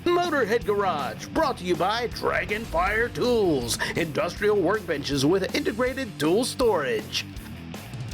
Motorhead Garage, brought to you by Dragonfire Tools, industrial workbenches with integrated tool storage.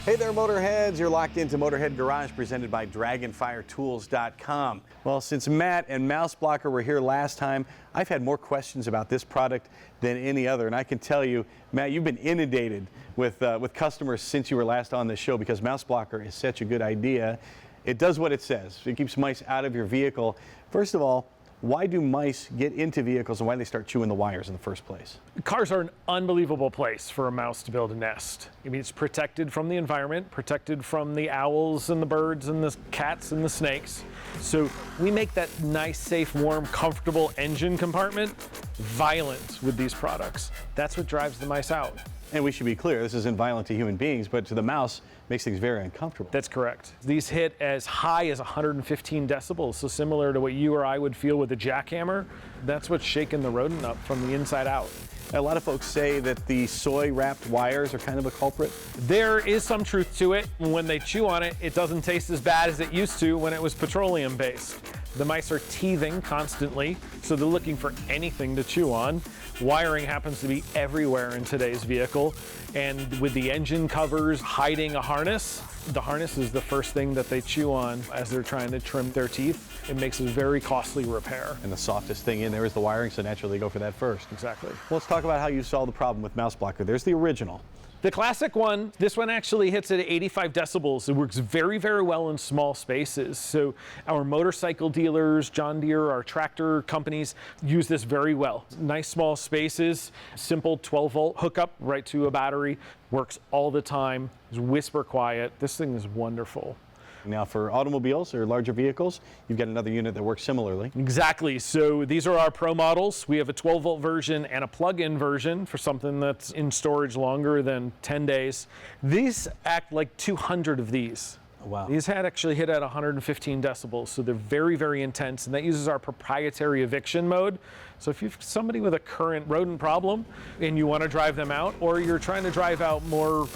Hey there, Motorheads. You're locked into Motorhead Garage, presented by DragonfireTools.com. Well, since Matt and Mouseblocker were here last time, I've had more questions about this product than any other. And I can tell you, Matt, you've been inundated with customers since you were last on this show, because Mouseblocker is such a good idea. It does what it says. It keeps mice out of your vehicle. First of all, why do mice get into vehicles and why do they start chewing the wires in the first place? Cars are an unbelievable place for a mouse to build a nest. I mean, it's protected from the environment, protected from the owls and the birds and the cats and the snakes. So we make that nice, safe, warm, comfortable engine compartment violent with these products. That's what drives the mice out. And we should be clear, this isn't violent to human beings, but to the mouse, makes things very uncomfortable. That's correct. These hit as high as 115 decibels, so similar to what you or I would feel with a jackhammer. That's what's shaking the rodent up from the inside out. A lot of folks say that the soy-wrapped wires are kind of a culprit. There is some truth to it. When they chew on it, it doesn't taste as bad as it used to when it was petroleum-based. The mice are teething constantly, so they're looking for anything to chew on. Wiring happens to be everywhere in today's vehicle, and with the engine covers hiding a harness, the harness is the first thing that they chew on as they're trying to trim their teeth. It makes a very costly repair. And the softest thing in there is the wiring, so naturally they go for that first. Exactly. Well, let's talk about how you solve the problem with Mouseblocker. There's the original. The classic one, this one actually hits at 85 decibels. It works very, very well in small spaces. So our motorcycle dealers, John Deere, our tractor companies use this very well. Nice small spaces, simple 12-volt hookup right to a battery, works all the time, it's whisper quiet. This thing is wonderful. Now for automobiles or larger vehicles, you've got another unit that works similarly. Exactly. So these are our Pro models. We have a 12-volt version and a plug-in version for something that's in storage longer than 10 days. These act like 200 of these. Oh, wow. These had actually hit at 115 decibels, so they're very, very intense, and that uses our proprietary eviction mode. So if you've somebody with a current rodent problem and you want to drive them out, or you're trying to drive out more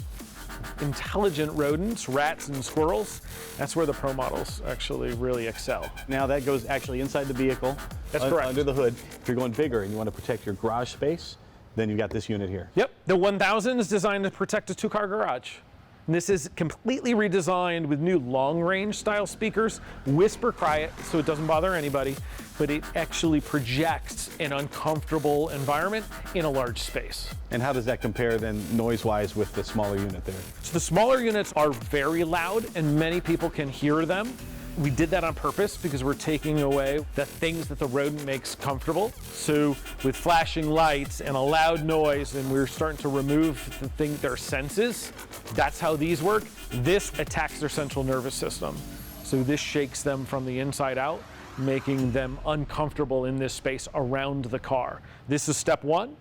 intelligent rodents, rats and squirrels, that's where the Pro models actually really excel. Now that goes actually inside the vehicle. That's correct. Under the hood. If you're going bigger and you want to protect your garage space, then you've got this unit here. Yep, the 1000 is designed to protect a two-car garage. And this is completely redesigned with new long-range style speakers, whisper quiet so it doesn't bother anybody, but it actually projects an uncomfortable environment in a large space. And how does that compare then noise-wise with the smaller unit there? So the smaller units are very loud and many people can hear them. We did that on purpose because we're taking away the things that the rodent makes comfortable. So with flashing lights and a loud noise, and we're starting to remove their senses, that's how these work. This attacks their central nervous system. So this shakes them from the inside out, making them uncomfortable in this space around the car. This is step one,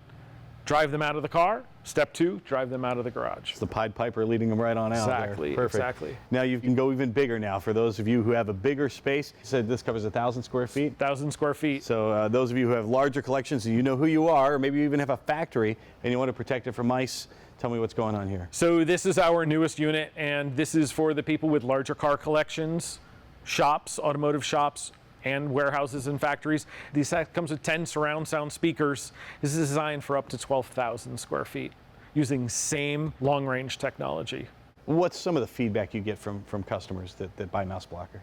drive them out of the car. Step two, drive them out of the garage. It's the Pied Piper leading them right on out Exactly, there. Perfect. exactly. Now you can go even bigger now for those of you who have a bigger space. You said this covers 1,000 square feet? 1,000 square feet. So those of you who have larger collections and you know who you are, or maybe you even have a factory and you want to protect it from mice, tell me what's going on here. So This is our newest unit, and this is for the people with larger car collections, shops, automotive shops, and warehouses and factories. This comes with 10 surround sound speakers. This is designed for up to 12,000 square feet using same long-range technology. What's some of the feedback you get from customers that buy Mouseblocker?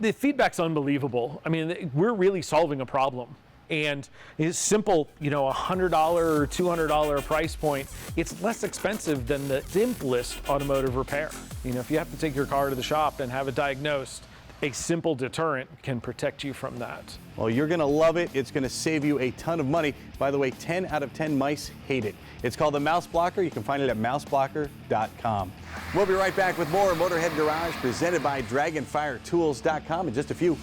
The feedback's unbelievable. I mean, we're really solving a problem. And it's simple, $100 or $200 price point. It's less expensive than the simplest automotive repair. If you have to take your car to the shop and have it diagnosed, a simple deterrent can protect you from that. Well, you're going to love it. It's going to save you a ton of money. By the way, 10 out of 10 mice hate it. It's called the Mouseblocker. You can find it at mouseblocker.com. We'll be right back with more Motorhead Garage presented by DragonfireTools.com in just a few.